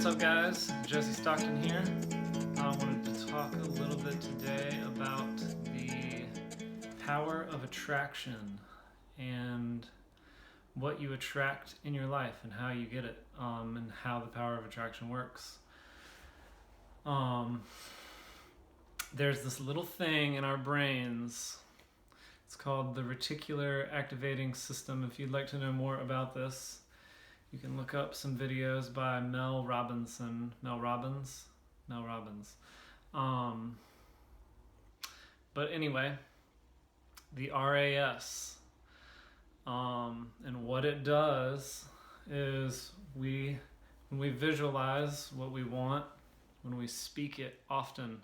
up, guys? Jesse Stockton here. I wanted to talk a little bit today about the power of attraction and what you attract in your life and how you get it, and how the power of attraction works. There's this little thing in our brains. It's called the reticular activating system. If you'd like to know more about this, you can look up some videos by Mel Robbins. But anyway, the RAS. And what it does is when we visualize what we want, when we speak it often,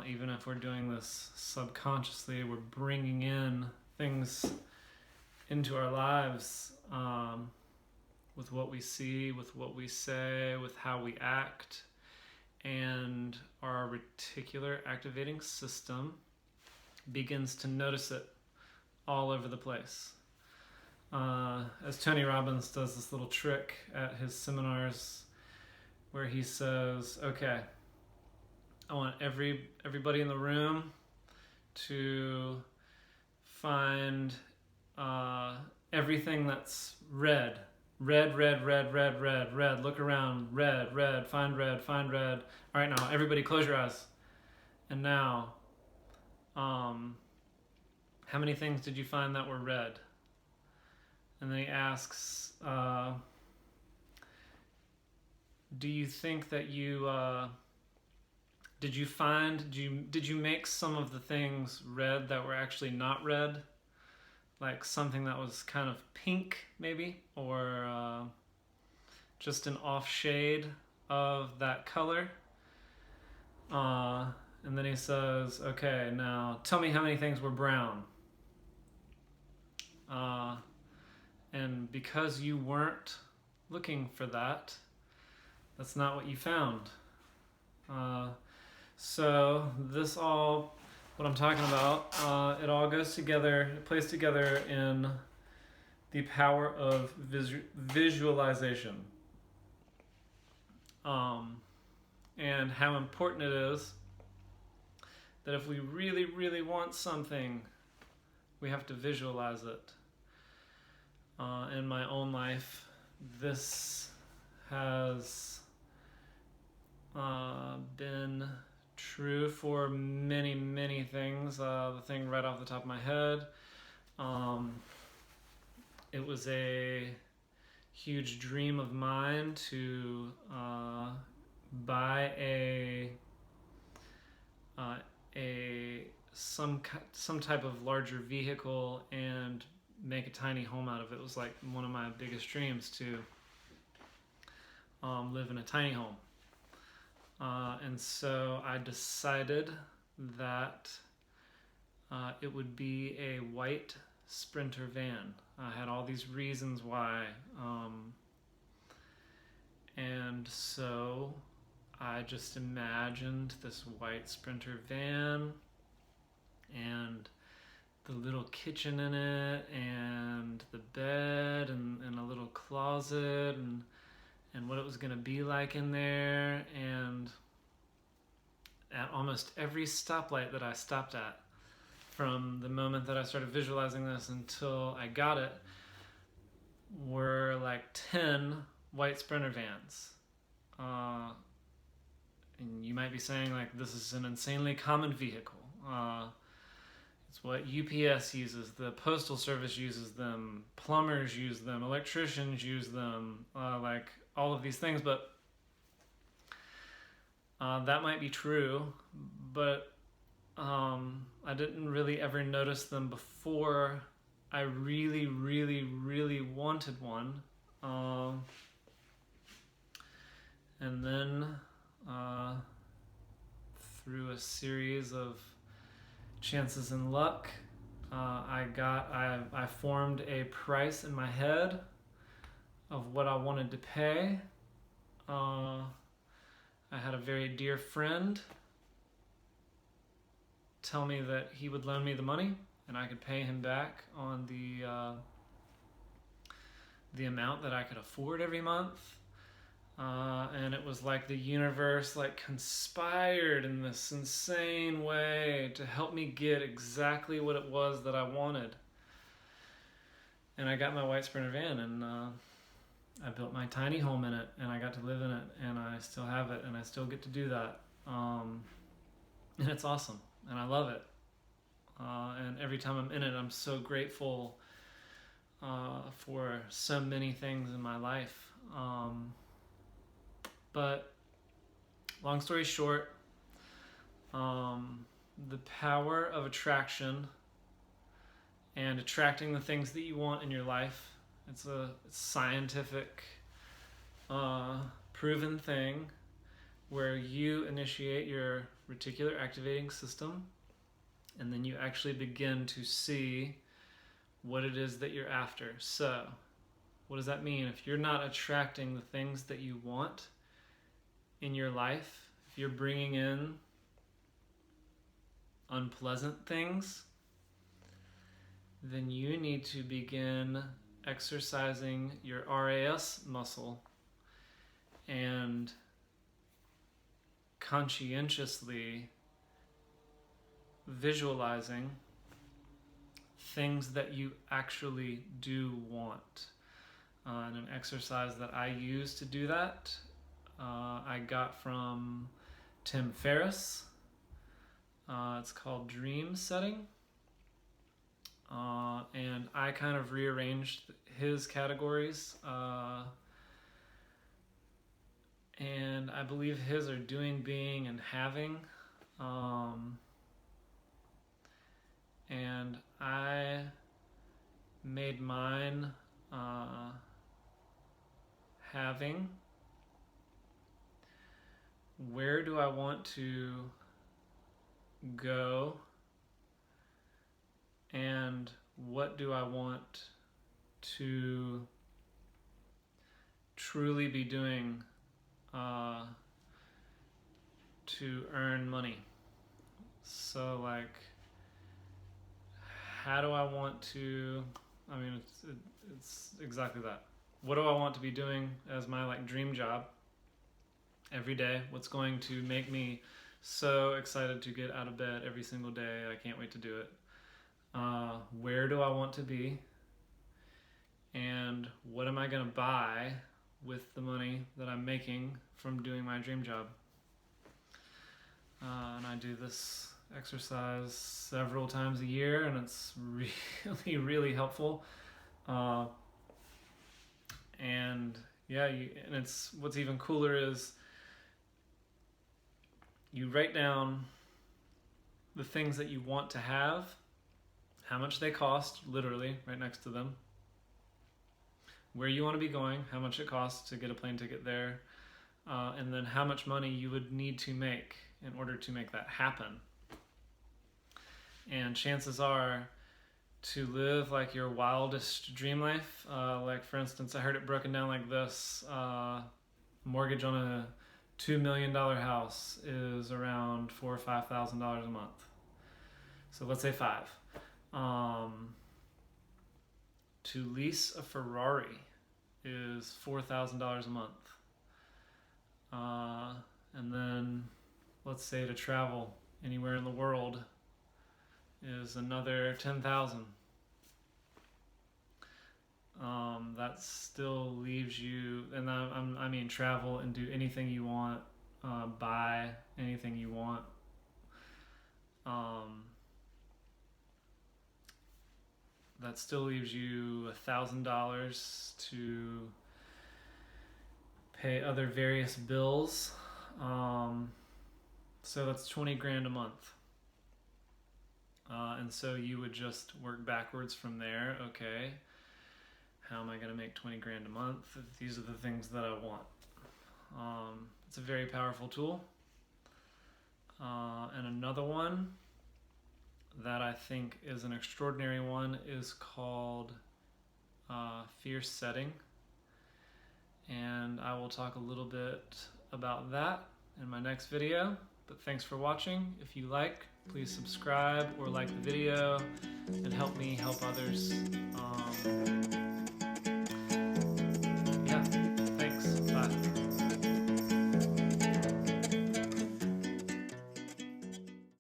even if we're doing this subconsciously, we're bringing in things into our lives, with what we see, with what we say, with how we act, and our reticular activating system begins to notice it all over the place. As Tony Robbins does this little trick at his seminars where he says, okay, I want everybody in the room to find everything that's red. Red. Look around. Red. Find red. All right, now everybody close your eyes. And now, how many things did you find that were red? And then he asks, do you think that did you make some of the things red that were actually not red? Like something that was kind of pink, maybe, or just an off shade of that color. And then he says, okay, now tell me how many things were brown. And because you weren't looking for that, that's not what you found. So this all, what I'm talking about, it all goes together, it plays together in the power of visualization. And how important it is that if we really, really want something, we have to visualize it. In my own life, this has been true for many, many things. The thing right off the top of my head, it was a huge dream of mine to buy some type of larger vehicle and make a tiny home out of it. It was like one of my biggest dreams to live in a tiny home. And so I decided that it would be a white Sprinter van. I had all these reasons why. And so I just imagined this white Sprinter van and the little kitchen in it and the bed and a little closet and what it was going to be like in there. And at almost every stoplight that I stopped at, from the moment that I started visualizing this until I got it, were like 10 white Sprinter vans. And you might be saying, like, this is an insanely common vehicle. It's what UPS uses, the Postal Service uses them, plumbers use them, electricians use them, like all of these things. But that might be true, but I didn't really ever notice them before I really, really, really wanted one. And then through a series of chances and luck, I formed a price in my head of what I wanted to pay. I had a very dear friend tell me that he would loan me the money and I could pay him back on the amount that I could afford every month. And it was like the universe like conspired in this insane way to help me get exactly what it was that I wanted. And I got my white Sprinter van, and I built my tiny home in it, and I got to live in it, and I still have it, and I still get to do that. And it's awesome, and I love it. And every time I'm in it, I'm so grateful for so many things in my life. But long story short, the power of attraction and attracting the things that you want in your life, it's a scientific, proven thing where you initiate your reticular activating system, and then you actually begin to see what it is that you're after. So, what does that mean? If you're not attracting the things that you want in your life, if you're bringing in unpleasant things, then you need to begin exercising your RAS muscle and conscientiously visualizing things that you actually do want. And an exercise that I use to do that, I got from Tim Ferriss. It's called dream setting. And I kind of rearranged his categories. And I believe his are doing, being, and having. And I made mine having. Where do I want to go? And what do I want to truly be doing to earn money? So, like, how do I want to, I mean, it's exactly that. What do I want to be doing as my like dream job every day? What's going to make me so excited to get out of bed every single day? I can't wait to do it. Where do I want to be? And what am I going to buy with the money that I'm making from doing my dream job? And I do this exercise several times a year, and it's really, really helpful. And yeah, and it's what's even cooler is you write down the things that you want to have, how much they cost, literally right next to them, where you want to be going, how much it costs to get a plane ticket there, and then how much money you would need to make in order to make that happen. And chances are, to live like your wildest dream life, like for instance, I heard it broken down like this: mortgage on a $2 million house is around $4,000 or $5,000 a month. So let's say $5,000. To lease a Ferrari is $4,000 a month. And then let's say to travel anywhere in the world is another $10,000. That still leaves you, and I mean travel and do anything you want, buy anything you want. That still leaves you $1,000 to pay other various bills. So that's 20 grand a month. And so you would just work backwards from there. Okay, how am I going to make 20 grand a month? These are the things that I want. It's a very powerful tool. And another one that I think is an extraordinary one is called fear setting. And I will talk a little bit about that in my next video. But thanks for watching. If you like, please subscribe or like the video and help me help others